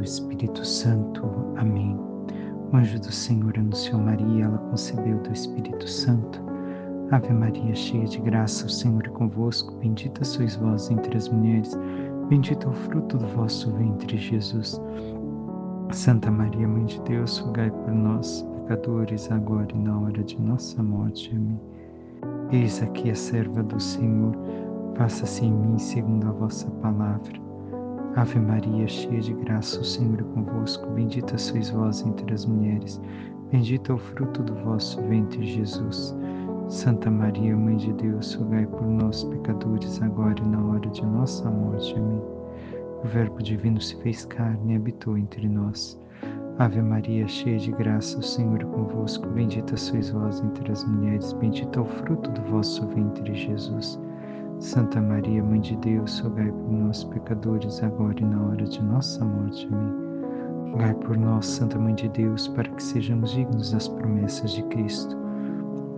Espírito Santo. Amém. O anjo do Senhor anunciou Maria, ela concebeu do Espírito Santo. Ave Maria, cheia de graça, o Senhor é convosco. Bendita sois vós entre as mulheres, bendito é o fruto do vosso ventre, Jesus. Santa Maria, Mãe de Deus, rogai por nós, pecadores, agora e na hora de nossa morte. Amém. Eis aqui a serva do Senhor, faça-se em mim segundo a vossa palavra. Ave Maria, cheia de graça, o Senhor é convosco. Bendita sois vós entre as mulheres, bendito é o fruto do vosso ventre, Jesus. Santa Maria, Mãe de Deus, rogai por nós, pecadores, agora e na hora de nossa morte. Amém. O Verbo divino se fez carne e habitou entre nós. Ave Maria, cheia de graça, o Senhor é convosco. Bendita sois vós entre as mulheres, bendito é o fruto do vosso ventre, Jesus. Santa Maria, Mãe de Deus, rogai por nós, pecadores, agora e na hora de nossa morte. Amém. Rogai por nós, Santa Mãe de Deus, para que sejamos dignos das promessas de Cristo.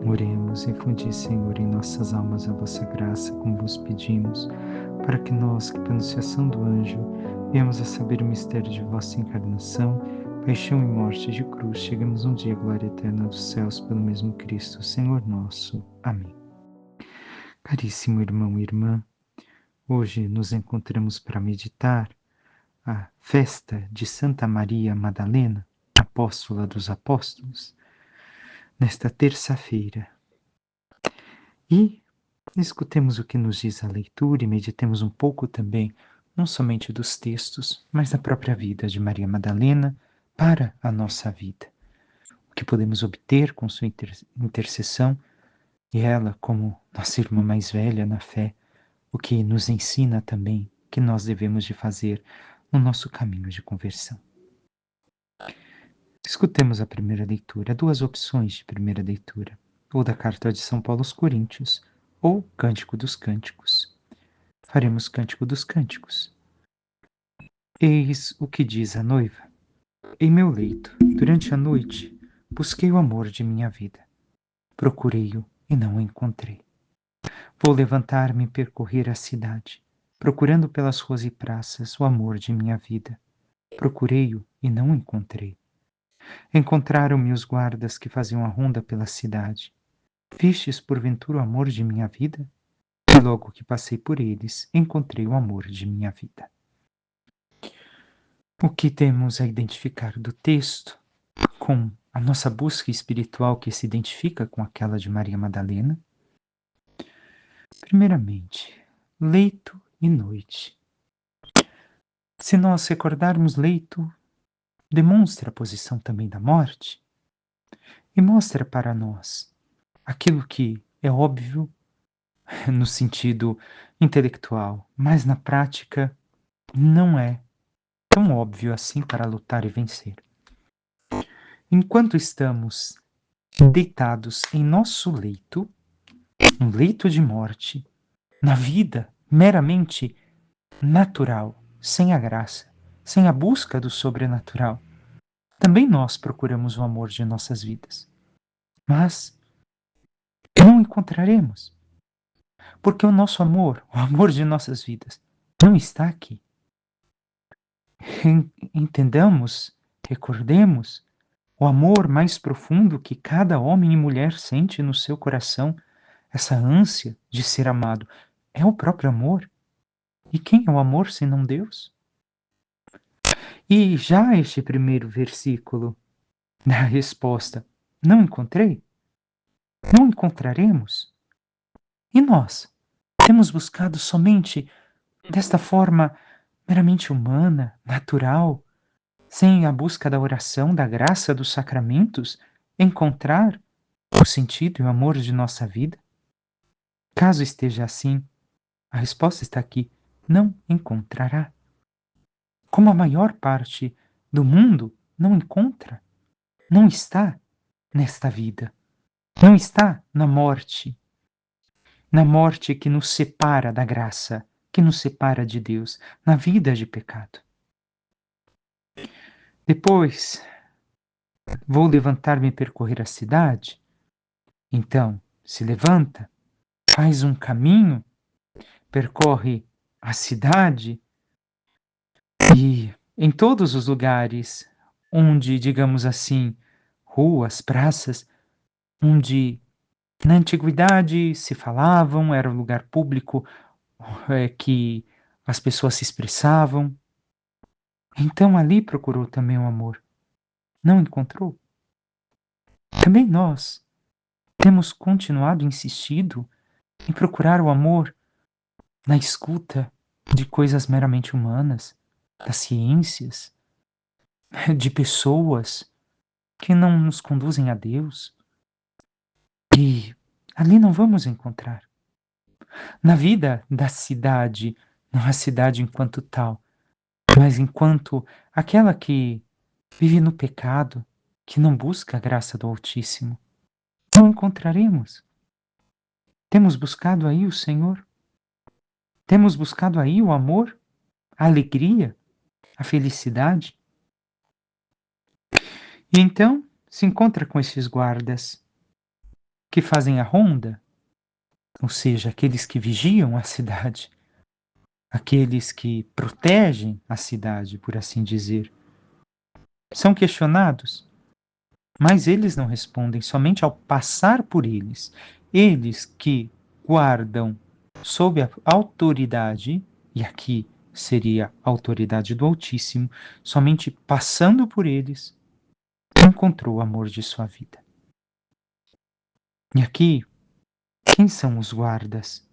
Oremos, infundi, Senhor, em nossas almas a vossa graça, como vos pedimos, para que nós, que pela anunciação do anjo, venhamos a saber o mistério de vossa encarnação, paixão e morte de cruz, cheguemos um dia à glória eterna dos céus pelo mesmo Cristo, Senhor nosso. Amém. Caríssimo irmão e irmã, hoje nos encontramos para meditar a festa de Santa Maria Madalena, apóstola dos apóstolos, nesta terça-feira. E escutemos o que nos diz a leitura e meditemos um pouco também, não somente dos textos, mas da própria vida de Maria Madalena para a nossa vida. O que podemos obter com sua intercessão e ela, como nossa irmã mais velha na fé, o que nos ensina também que nós devemos de fazer no nosso caminho de conversão. Escutemos a primeira leitura, duas opções de primeira leitura, ou da carta de São Paulo aos Coríntios, ou Cântico dos Cânticos. Faremos Cântico dos Cânticos. Eis o que diz a noiva. Em meu leito, durante a noite, busquei o amor de minha vida. Procurei-o e não o encontrei. Vou levantar-me e percorrer a cidade, procurando pelas ruas e praças o amor de minha vida. Procurei-o e não o encontrei. Encontraram-me os guardas que faziam a ronda pela cidade. Vistes porventura o amor de minha vida? E logo que passei por eles, encontrei o amor de minha vida. O que temos a identificar do texto com a nossa busca espiritual que se identifica com aquela de Maria Madalena? Primeiramente, leito e noite. Se nós recordarmos, leito demonstra a posição também da morte e mostra para nós aquilo que é óbvio no sentido intelectual, mas na prática não é tão óbvio assim para lutar e vencer. Enquanto estamos deitados em nosso leito, um leito de morte, na vida meramente natural, sem a graça, sem a busca do sobrenatural, também nós procuramos o amor de nossas vidas. Mas não encontraremos, porque o nosso amor, o amor de nossas vidas, não está aqui. Entendamos, recordemos o amor mais profundo que cada homem e mulher sente no seu coração, essa ânsia de ser amado, é o próprio amor. E quem é o amor senão Deus? E já este primeiro versículo da resposta, não encontrei? Não encontraremos? E nós? Temos buscado somente desta forma meramente humana, natural, sem a busca da oração, da graça, dos sacramentos, encontrar o sentido e o amor de nossa vida? Caso esteja assim, a resposta está aqui: não encontrará. Como a maior parte do mundo não encontra, não está nesta vida, não está na morte que nos separa da graça, que nos separa de Deus, na vida de pecado. Depois, vou levantar-me e percorrer a cidade. Então, se levanta, faz um caminho, percorre a cidade e em todos os lugares onde, digamos assim, ruas, praças, onde na antiguidade se falavam, era um lugar público, que as pessoas se expressavam. Então ali procurou também o amor. Não encontrou? Também nós temos continuado insistido em procurar o amor na escuta de coisas meramente humanas, das ciências, de pessoas que não nos conduzem a Deus. E ali não vamos encontrar. Na vida da cidade, não a cidade enquanto tal, mas enquanto aquela que vive no pecado, que não busca a graça do Altíssimo, não encontraremos. Temos buscado aí o Senhor? Temos buscado aí o amor, a alegria, a felicidade? E então se encontra com esses guardas que fazem a ronda, ou seja, aqueles que vigiam a cidade, aqueles que protegem a cidade, por assim dizer. São questionados, mas eles não respondem somente ao passar por eles. Eles que guardam sob a autoridade, e aqui seria a autoridade do Altíssimo, somente passando por eles, encontrou o amor de sua vida. E aqui, quem são os guardas?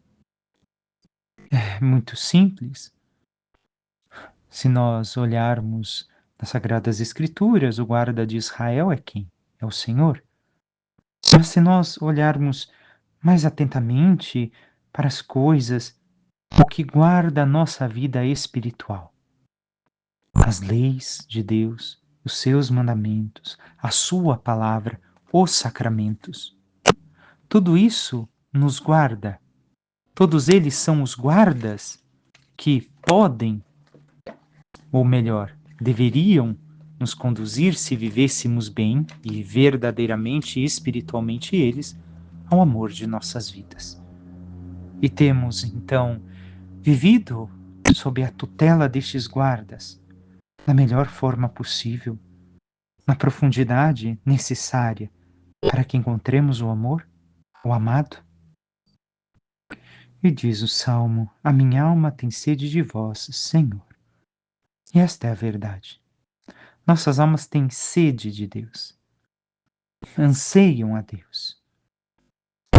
É muito simples. Se nós olharmos nas Sagradas Escrituras, o guarda de Israel é quem? É o Senhor. Mas se nós olharmos mais atentamente para as coisas, o que guarda a nossa vida espiritual, as leis de Deus, os seus mandamentos, a sua palavra, os sacramentos, tudo isso nos guarda. Todos eles são os guardas que podem, ou melhor, deveriam nos conduzir, se vivêssemos bem e verdadeiramente e espiritualmente eles, ao amor de nossas vidas. E temos, então, vivido sob a tutela destes guardas da melhor forma possível, na profundidade necessária para que encontremos o amor, o amado? E diz o Salmo: A minha alma tem sede de vós, Senhor. E esta é a verdade. Nossas almas têm sede de Deus, anseiam a Deus.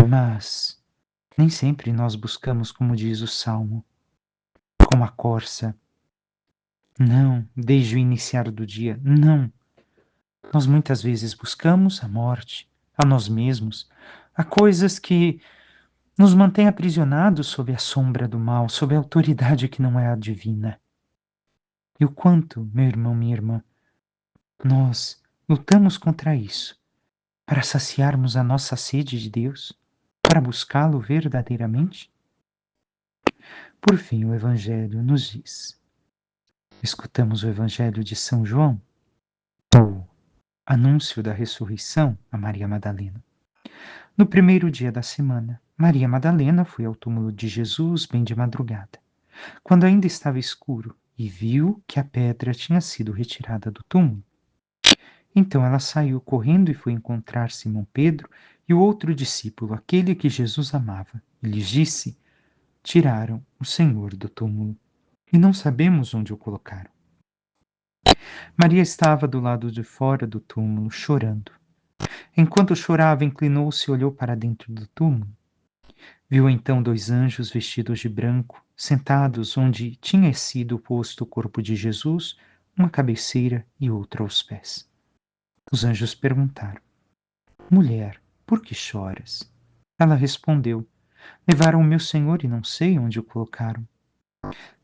Mas nem sempre nós buscamos, como diz o Salmo, como a corça. Não, desde o iniciar do dia, não. Nós muitas vezes buscamos a morte, a nós mesmos, a coisas que nos mantêm aprisionados sob a sombra do mal, sob a autoridade que não é a divina. E o quanto, meu irmão, minha irmã, nós lutamos contra isso, para saciarmos a nossa sede de Deus, para buscá-lo verdadeiramente? Por fim, o Evangelho nos diz. Escutamos o Evangelho de São João, o anúncio da ressurreição a Maria Madalena. No primeiro dia da semana, Maria Madalena foi ao túmulo de Jesus bem de madrugada, quando ainda estava escuro, e viu que a pedra tinha sido retirada do túmulo. Então ela saiu correndo e foi encontrar Simão Pedro e o outro discípulo, aquele que Jesus amava, e lhes disse: Tiraram o Senhor do túmulo, e não sabemos onde o colocaram. Maria estava do lado de fora do túmulo, chorando. Enquanto chorava, inclinou-se e olhou para dentro do túmulo. Viu então dois anjos vestidos de branco, sentados onde tinha sido posto o corpo de Jesus, uma cabeceira e outra aos pés. Os anjos perguntaram: Mulher, por que choras? Ela respondeu: Levaram o meu Senhor e não sei onde o colocaram.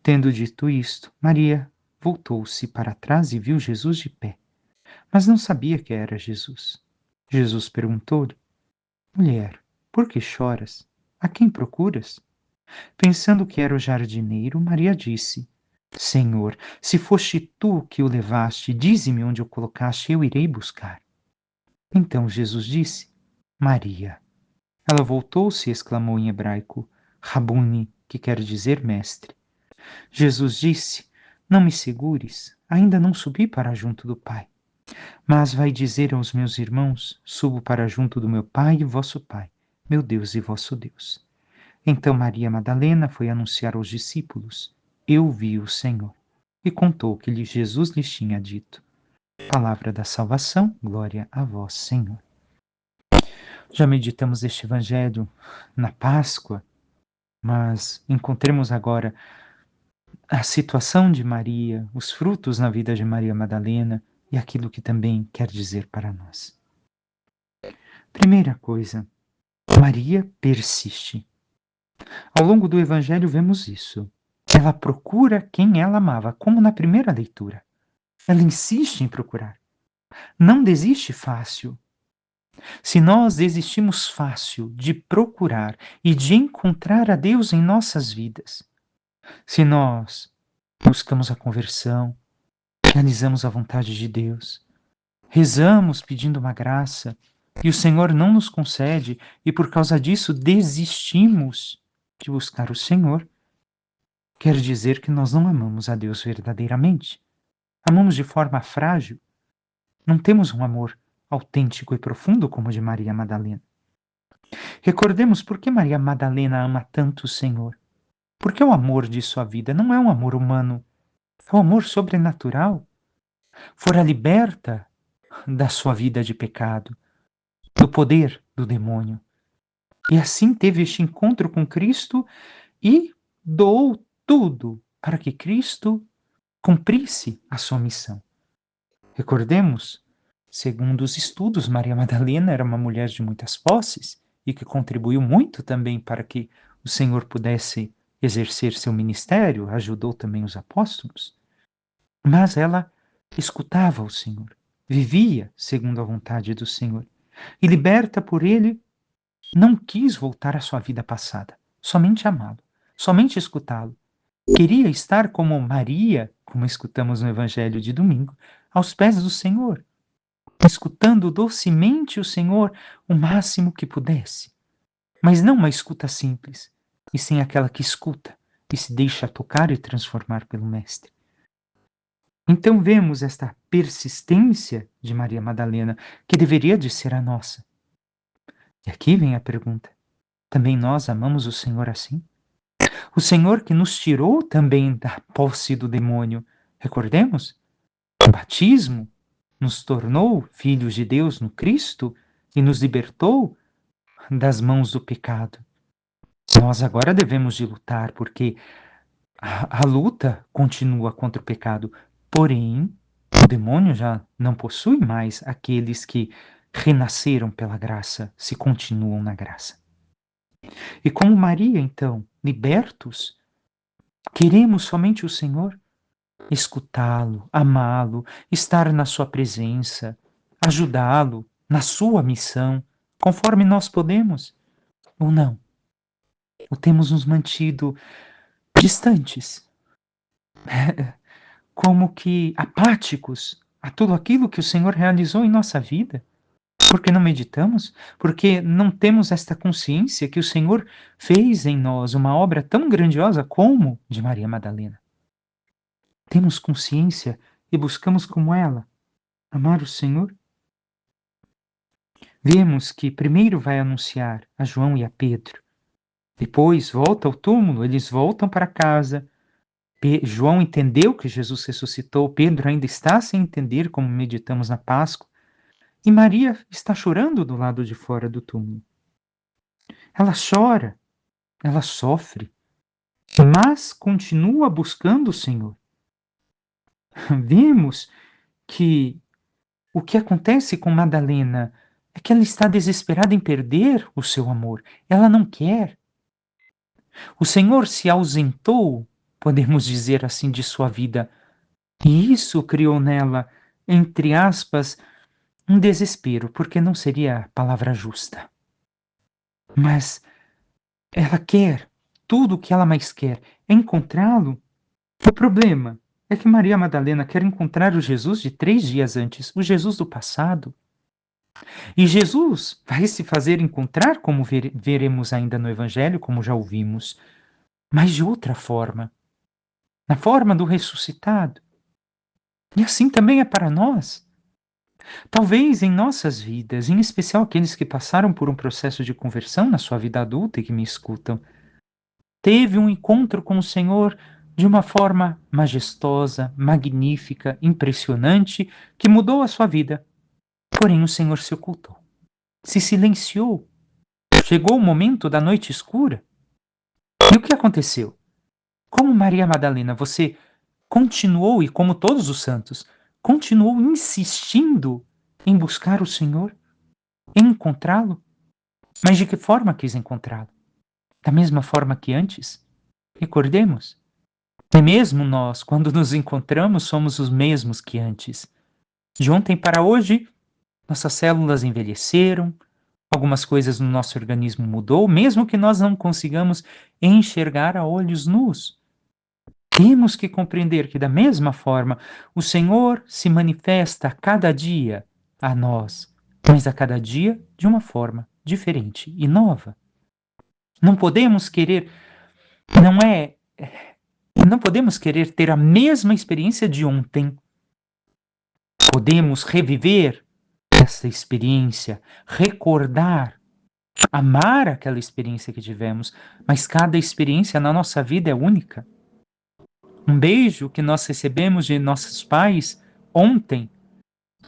Tendo dito isto, Maria voltou-se para trás e viu Jesus de pé, mas não sabia que era Jesus. Jesus perguntou-lhe: Mulher, por que choras? A quem procuras? Pensando que era o jardineiro, Maria disse: Senhor, se foste tu que o levaste, dize-me onde o colocaste, eu irei buscar. Então Jesus disse: Maria. Ela voltou-se e exclamou em hebraico: Rabuni, que quer dizer mestre. Jesus disse: Não me segures, ainda não subi para junto do Pai. Mas vai dizer aos meus irmãos: subo para junto do meu Pai e vosso Pai, meu Deus e vosso Deus. Então Maria Madalena foi anunciar aos discípulos: eu vi o Senhor. E contou o que Jesus lhes tinha dito. Palavra da salvação, glória a vós, Senhor. Já meditamos este evangelho na Páscoa, mas encontremos agora a situação de Maria, os frutos na vida de Maria Madalena e aquilo que também quer dizer para nós. Primeira coisa, Maria persiste. Ao longo do evangelho vemos isso. Ela procura quem ela amava, como na primeira leitura. Ela insiste em procurar. Não desiste fácil. Se nós desistimos fácil de procurar e de encontrar a Deus em nossas vidas, se nós buscamos a conversão, realizamos a vontade de Deus, rezamos pedindo uma graça e o Senhor não nos concede e por causa disso desistimos de buscar o Senhor, quer dizer que nós não amamos a Deus verdadeiramente. Amamos de forma frágil. Não temos um amor autêntico e profundo como o de Maria Madalena. Recordemos por que Maria Madalena ama tanto o Senhor. Porque o amor de sua vida não é um amor humano, é um amor sobrenatural. Fora liberta da sua vida de pecado, do poder do demônio. E assim teve este encontro com Cristo e doou tudo para que Cristo cumprisse a sua missão. Recordemos, segundo os estudos, Maria Madalena era uma mulher de muitas posses e que contribuiu muito também para que o Senhor pudesse exercer seu ministério, ajudou também os apóstolos. Mas ela escutava o Senhor, vivia segundo a vontade do Senhor e, liberta por ele, não quis voltar à sua vida passada, somente amá-lo, somente escutá-lo. Queria estar como Maria, como escutamos no Evangelho de domingo, aos pés do Senhor, escutando docemente o Senhor o máximo que pudesse. Mas não uma escuta simples, e sim aquela que escuta e se deixa tocar e transformar pelo Mestre. Então vemos esta persistência de Maria Madalena, que deveria de ser a nossa. E aqui vem a pergunta: também nós amamos o Senhor assim? O Senhor que nos tirou também da posse do demônio. Recordemos? O batismo nos tornou filhos de Deus no Cristo e nos libertou das mãos do pecado. Nós agora devemos de lutar, porque a luta continua contra o pecado. Porém, o demônio já não possui mais aqueles que renasceram pela graça, se continuam na graça. E como Maria, então, libertos, queremos somente o Senhor, escutá-lo, amá-lo, estar na sua presença, ajudá-lo na sua missão, conforme nós podemos, ou não? Ou temos nos mantido distantes, como que apáticos a tudo aquilo que o Senhor realizou em nossa vida? Porque não meditamos? Porque não temos esta consciência que o Senhor fez em nós uma obra tão grandiosa como de Maria Madalena? Temos consciência e buscamos como ela amar o Senhor? Vemos que primeiro vai anunciar a João e a Pedro. Depois volta ao túmulo, eles voltam para casa. João entendeu que Jesus ressuscitou, Pedro ainda está sem entender, como meditamos na Páscoa, e Maria está chorando do lado de fora do túmulo. Ela chora, ela sofre, mas continua buscando o Senhor. Vemos que o que acontece com Madalena é que ela está desesperada em perder o seu amor. Ela não quer. O Senhor se ausentou, podemos dizer assim, de sua vida. E isso criou nela, entre aspas, um desespero, porque não seria a palavra justa. Mas ela quer, tudo o que ela mais quer é encontrá-lo. O problema é que Maria Madalena quer encontrar o Jesus de 3 dias antes, o Jesus do passado. E Jesus vai se fazer encontrar, como veremos ainda no Evangelho, como já ouvimos, mas de outra forma, na forma do ressuscitado. E assim também é para nós. Talvez em nossas vidas, em especial aqueles que passaram por um processo de conversão na sua vida adulta e que me escutam, teve um encontro com o Senhor de uma forma majestosa, magnífica, impressionante, que mudou a sua vida. Porém, o Senhor se ocultou, se silenciou. Chegou o momento da noite escura. E o que aconteceu? Como Maria Madalena, você continuou, e como todos os santos, continuou insistindo em buscar o Senhor, em encontrá-lo? Mas de que forma quis encontrá-lo? Da mesma forma que antes? Recordemos. E mesmo nós, quando nos encontramos, somos os mesmos que antes. De ontem para hoje, nossas células envelheceram, algumas coisas no nosso organismo mudou, mesmo que nós não consigamos enxergar a olhos nus. Temos que compreender que, da mesma forma, o Senhor se manifesta a cada dia a nós, mas a cada dia de uma forma diferente e nova. Não podemos querer, não é, não podemos querer ter a mesma experiência de ontem. Podemos reviver essa experiência, recordar, amar aquela experiência que tivemos, mas cada experiência na nossa vida é única. Um beijo que nós recebemos de nossos pais ontem,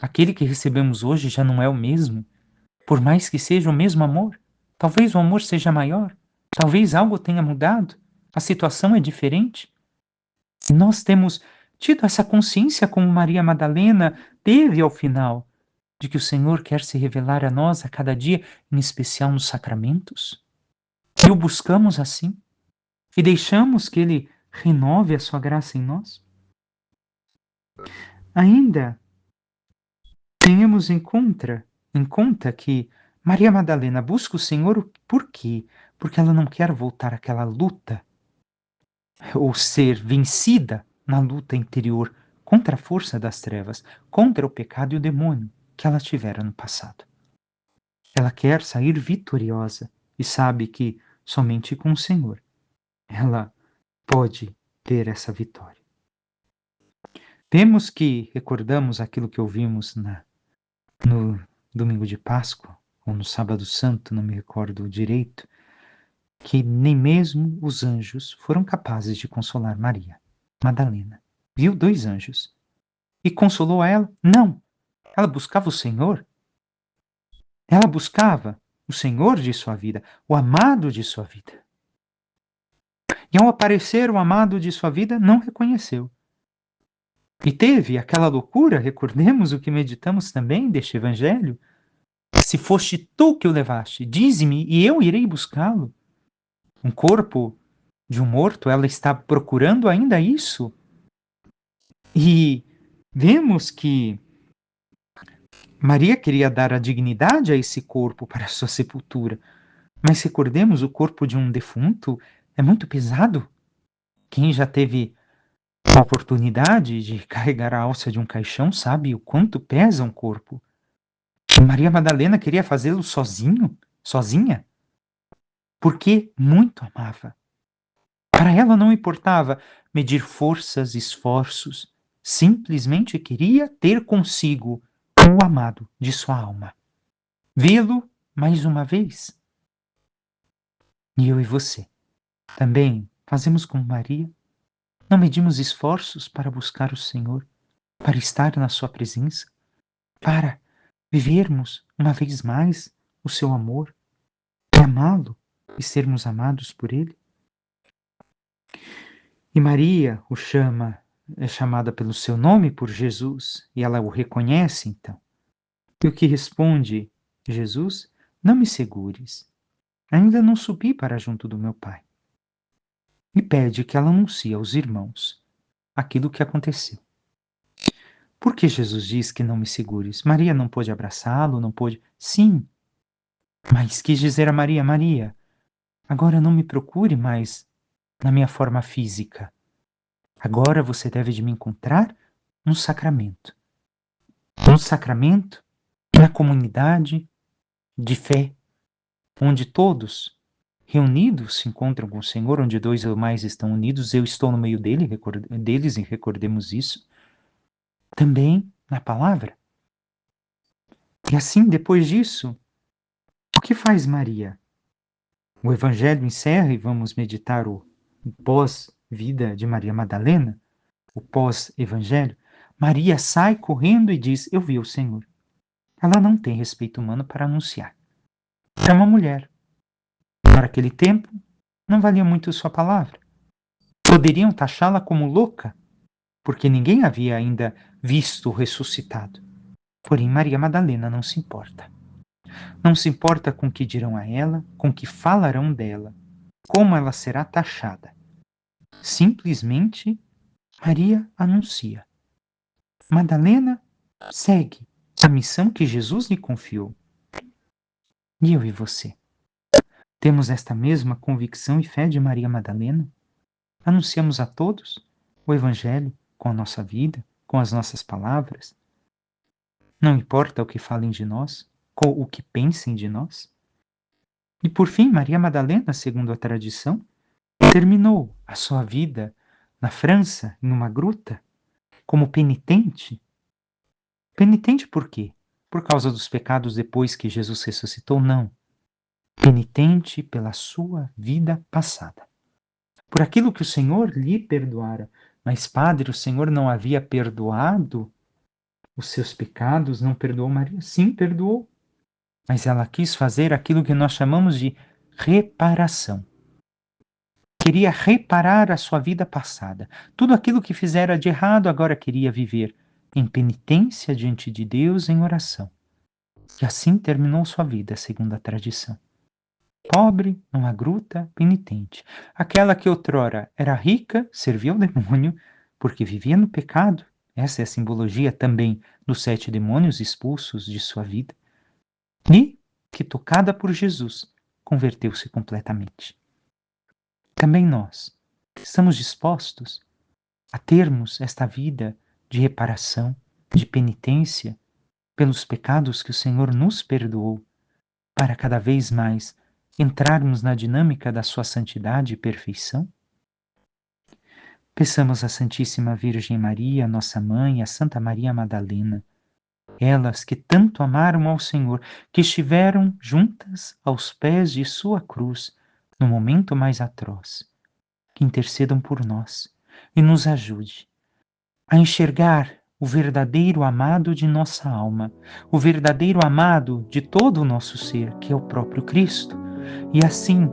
aquele que recebemos hoje já não é o mesmo, por mais que seja o mesmo amor. Talvez o amor seja maior, talvez algo tenha mudado, a situação é diferente. E nós temos tido essa consciência, como Maria Madalena teve ao final, de que o Senhor quer se revelar a nós a cada dia, em especial nos sacramentos. E o buscamos assim, e deixamos que Ele renove a sua graça em nós. Ainda tenhamos em conta que Maria Madalena busca o Senhor por quê? Porque ela não quer voltar àquela luta, ou ser vencida na luta interior contra a força das trevas, contra o pecado e o demônio que ela tivera no passado. Ela quer sair vitoriosa e sabe que somente com o Senhor ela pode ter essa vitória. Temos que recordamos aquilo que ouvimos no domingo de Páscoa, ou no sábado santo, não me recordo direito, que nem mesmo os anjos foram capazes de consolar Maria Madalena. Viu 2 anjos. E consolou a ela? Não. Ela buscava o Senhor. Ela buscava o Senhor de sua vida, o amado de sua vida. E ao aparecer o amado de sua vida, não reconheceu. E teve aquela loucura, recordemos o que meditamos também deste evangelho. Se foste tu que o levaste, dize-me e eu irei buscá-lo. Um corpo de um morto, ela está procurando ainda isso. E vemos que Maria queria dar a dignidade a esse corpo para a sua sepultura. Mas recordemos, o corpo de um defunto é muito pesado. Quem já teve a oportunidade de carregar a alça de um caixão sabe o quanto pesa um corpo. E Maria Madalena queria fazê-lo sozinha, porque muito amava. Para ela não importava medir forças, esforços, simplesmente queria ter consigo o amado de sua alma. Vê-lo mais uma vez. E eu e você também fazemos como Maria? Não medimos esforços para buscar o Senhor, para estar na sua presença, para vivermos uma vez mais o seu amor, e amá-lo e sermos amados por ele? E Maria o chama, é chamada pelo seu nome por Jesus, e ela o reconhece então. E o que responde Jesus? Não me segures, ainda não subi para junto do meu Pai. E pede que ela anuncie aos irmãos aquilo que aconteceu. Por que Jesus diz que não me segures? Maria não pôde abraçá-lo, não pôde. Sim, mas quis dizer a Maria: Maria, agora não me procure mais na minha forma física. Agora você deve de me encontrar no sacramento. No sacramento, na comunidade de fé, onde todos reunidos se encontram com o Senhor, onde 2 ou mais estão unidos, eu estou no meio deles, e recordemos isso. também na palavra. E assim, depois disso, o que faz Maria? O Evangelho encerra e vamos meditar o pós-vida de Maria Madalena, o pós-Evangelho. Maria sai correndo e diz: Eu vi o Senhor. Ela não tem respeito humano para anunciar. É uma mulher. Para aquele tempo, não valia muito sua palavra. Poderiam taxá-la como louca, porque ninguém havia ainda visto o ressuscitado. Porém, Maria Madalena não se importa. Não se importa com o que dirão a ela, com o que falarão dela, como ela será taxada. Simplesmente, Maria anuncia. Madalena segue a missão que Jesus lhe confiou. E eu e você? Temos esta mesma convicção e fé de Maria Madalena? Anunciamos a todos o Evangelho com a nossa vida, com as nossas palavras? Não importa o que falem de nós, ou o que pensem de nós? E por fim, Maria Madalena, segundo a tradição, terminou a sua vida na França, em uma gruta, como penitente. Penitente por quê? Por causa dos pecados depois que Jesus ressuscitou? Não. Penitente pela sua vida passada. Por aquilo que o Senhor lhe perdoara. Mas, Padre, o Senhor não havia perdoado os seus pecados, não perdoou Maria? Sim, perdoou. Mas ela quis fazer aquilo que nós chamamos de reparação. Queria reparar a sua vida passada. Tudo aquilo que fizera de errado agora queria viver em penitência diante de Deus em oração. E assim terminou sua vida, segundo a tradição. Pobre, numa gruta, penitente. Aquela que outrora era rica, servia ao demônio, porque vivia no pecado. Essa é a simbologia também dos 7 demônios expulsos de sua vida. E que, tocada por Jesus, converteu-se completamente. Também nós estamos dispostos a termos esta vida de reparação, de penitência pelos pecados que o Senhor nos perdoou, para cada vez mais entrarmos na dinâmica da sua santidade e perfeição? Peçamos à Santíssima Virgem Maria, nossa mãe, a Santa Maria Madalena, elas que tanto amaram ao Senhor, que estiveram juntas aos pés de sua cruz no momento mais atroz, que intercedam por nós e nos ajude a enxergar o verdadeiro amado de nossa alma, o verdadeiro amado de todo o nosso ser, que é o próprio Cristo, e assim,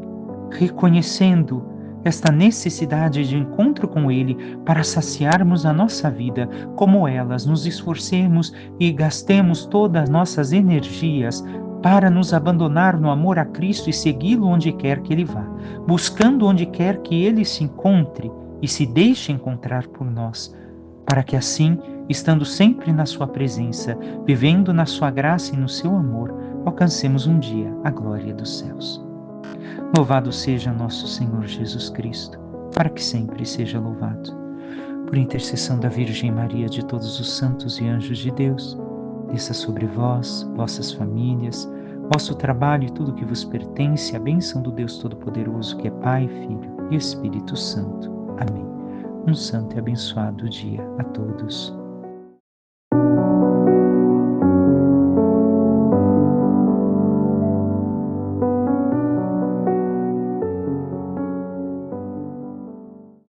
reconhecendo esta necessidade de encontro com Ele para saciarmos a nossa vida, como elas, nos esforcemos e gastemos todas as nossas energias para nos abandonar no amor a Cristo e segui-lo onde quer que Ele vá, buscando onde quer que Ele se encontre e se deixe encontrar por nós, para que assim, estando sempre na sua presença, vivendo na sua graça e no seu amor, alcancemos um dia a glória dos céus. Louvado seja nosso Senhor Jesus Cristo, para que sempre seja louvado. Por intercessão da Virgem Maria, de todos os santos e anjos de Deus, desça sobre vós, vossas famílias, vosso trabalho e tudo que vos pertence, a bênção do Deus Todo-Poderoso, que é Pai, Filho e Espírito Santo. Amém. Um santo e abençoado dia a todos.